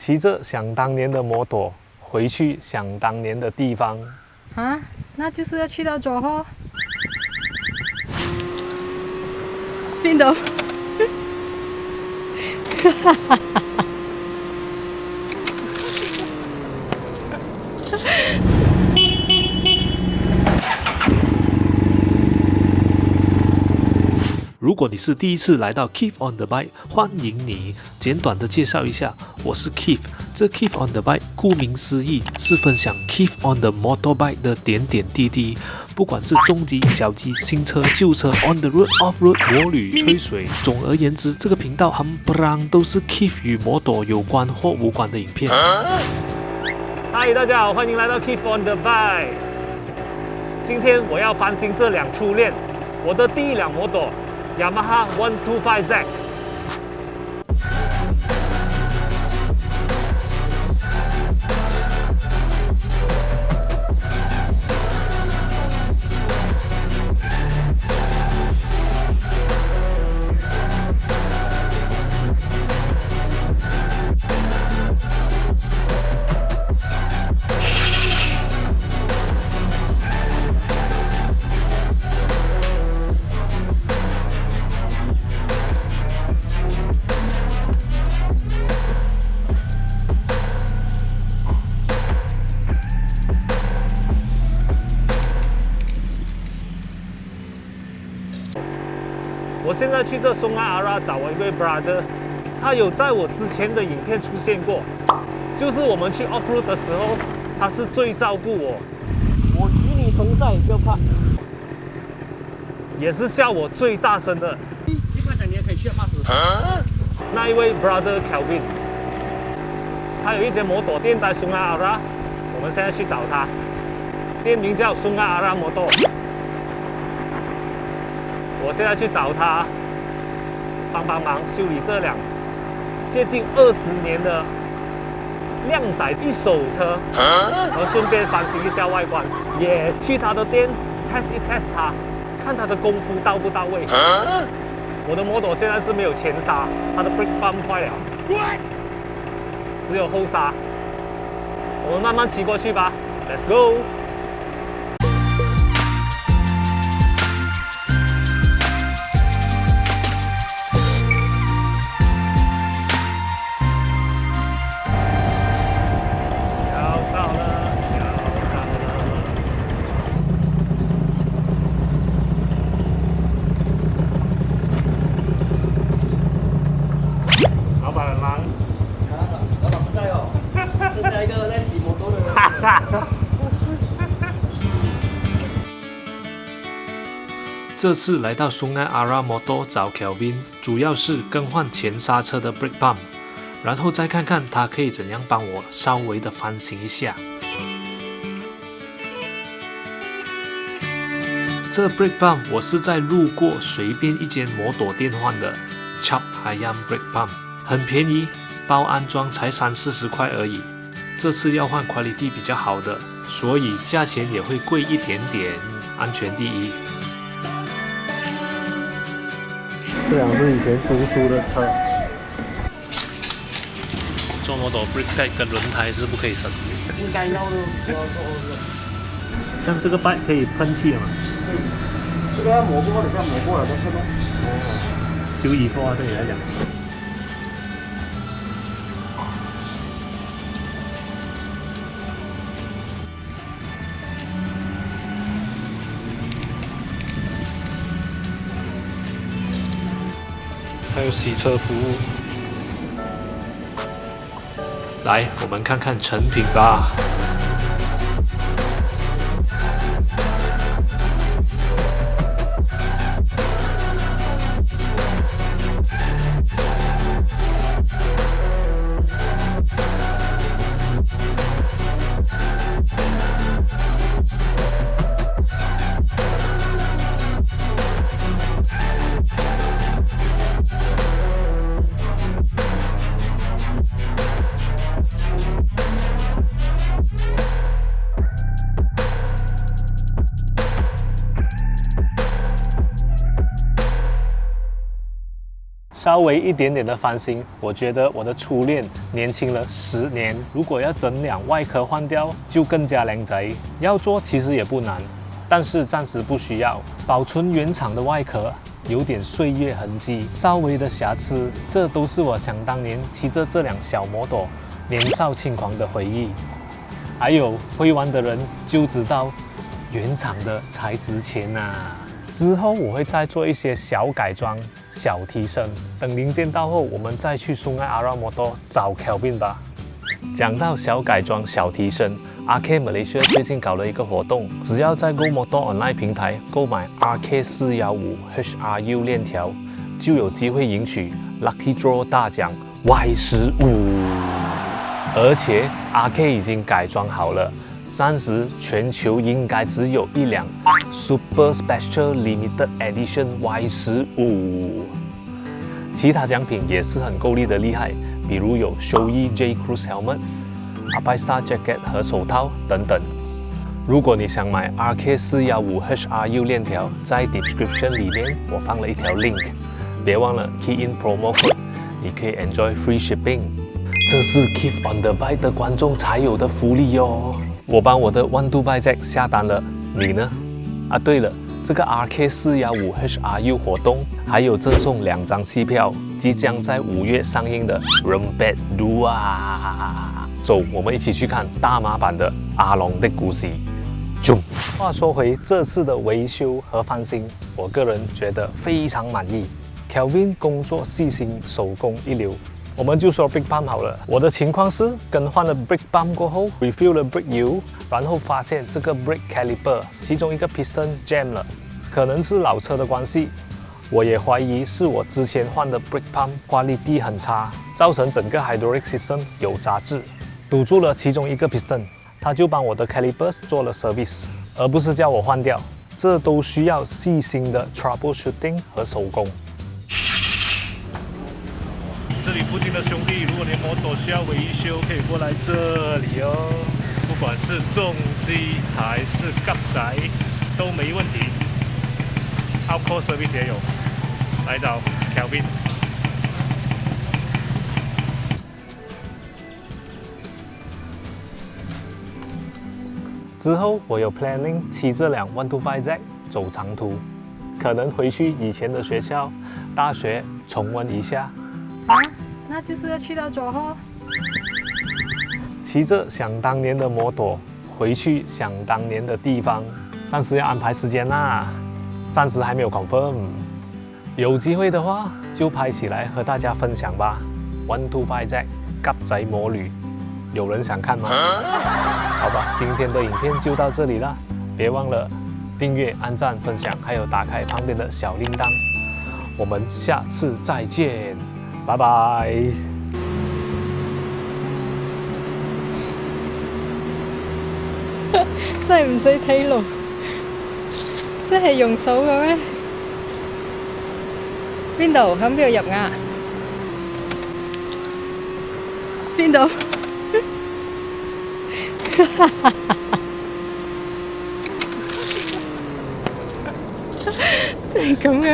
骑着想当年的摩托回去想当年的地方。啊，那就是要去到左后。冰岛。哈哈哈哈。如果你是第一次来到 Keith on the Bike， 欢迎你。简短的介绍一下，我是 Keith。这 Keith on the Bike 顾名思义是分享 Keith on the Motorbike 的点点滴滴，不管是中级、小级、新车、旧车 ，on the road、off road、摩旅、吹水。总而言之，这个频道冚唪唥都是 Keith 与摩托有关或无关的影片。嗨，大家好，欢迎来到 Keith on the Bike。今天我要翻新这两初恋，我的第一辆摩托。Yamaha 125Z。我现在去这松阿阿拉找我一位 brother， 他有在我之前的影片出现过，就是我们去 off road 的时候，他是最照顾我，我与你同在，不要怕。也是笑我最大声的。一般讲你也可以去80。那一位 brother Kelvin， 他有一间摩托店在松阿阿拉，我们现在去找他，店名叫松阿阿拉摩托。我现在去找他，帮忙修理这辆接近20年的靓仔一手车，然后顺便翻新一下外观，也去他的店 test 一 test 他，看他的功夫到不到位。我的摩托现在是没有前刹，它的 brake pump 坏了，只有后刹。我们慢慢骑过去吧 ，Let's go。老板很忙，老板不在哦，剩下一个在洗摩托的人。这次来到松安阿拉摩托找 Kelvin， 主要是更换前刹车的 brake pump， 然后再看看他可以怎样帮我稍微的翻新一下。这 brake pump 我是在路过随便一间摩托店换的 Chop Ayam brake pump， 很便宜，包安装才30-40块而已。这次要换 quality 比较好的，所以价钱也会贵一点点，安全第一。这辆是以前叔叔的车。做摩托 brake pad 跟轮胎是不可以省。应该要的。像这个 bike 可以喷气了吗？这个要磨过，等下磨过了都是咯。修理过啊，对你来讲。还有洗车服务。来，我们看看成品吧。稍微一点点的翻新，我觉得我的初恋年轻了10年。如果要整辆外壳换掉，就更加靓仔。要做其实也不难，但是暂时不需要。保存原厂的外壳，有点岁月痕迹，稍微的瑕疵，这都是我想当年骑着这辆小摩托年少轻狂的回忆。还有会玩的人就知道，原厂的才值钱呐。之后我会再做一些小改装、小提升，等零件到后，我们再去Sungai Ara Motor找 Kelvin 吧。讲到小改装、小提升，RK Malaysia 最近搞了一个活动，只要在 Go Motor Online 平台购买 RK415 HRU 链条，就有机会赢取 Lucky Draw 大奖 Y15。而且 RK 已经改装好了，暂时全球应该只有一辆 Super Special Limited Edition Y15。其他奖品也是很够力的厉害，比如有 Shoei J Cruise Helmet、Apai Star Jacket 和手套等等。如果你想买 RK415 HRU 链条，在 description 里面我放了一条 link， 别忘了 key in promo code， 你可以 enjoy free shipping。这是 Keep on the Bike 的观众才有的福利哟！我帮我的12 Bike Jack 下单了，你呢？啊，对了，这个 RK415 HRU 活动还有赠送2张戏票，即将在5月上映的 Rempet 2啊！走，我们一起去看大马版的阿龙的故事。话说回这次的维修和翻新，我个人觉得非常满意。Kelvin 工作细心，手工一流。我们就说 brake pump 好了。我的情况是更换了 brake pump 过后 ，refill 了 brake 油，然后发现这个 brake caliper 其中一个 piston jam 了，可能是老车的关系。我也怀疑是我之前换的 brake pump quality 很差，造成整个 hydraulic system 有杂质，堵住了其中一个 piston。他就帮我的 calipers 做了 service， 而不是叫我换掉。这都需要细心的 troubleshooting 和手工。这里附近的兄弟，如果你摩托需要维修，可以过来这里哦。不管是重机还是甲仔，都没问题。Outcall service 也有，来找 Kelvin。之后我有 planning 骑这辆125 Z 走长途，可能回去以前的学校、大学重温一下。啊，那就是要去到左后。骑着想当年的摩托，回去想当年的地方，但是要安排时间啦，暂时还没有 confirm。有机会的话就拍起来和大家分享吧。125 Z 甲仔摩旅，有人想看吗？好吧，今天的影片就到这里了，别忘了订阅、按赞、分享，还有打开旁边的小铃铛。我们下次再见。拜拜。真係唔使睇路，真係用手嘅咩？邊度？響邊度入啊？邊度？真係咁樣。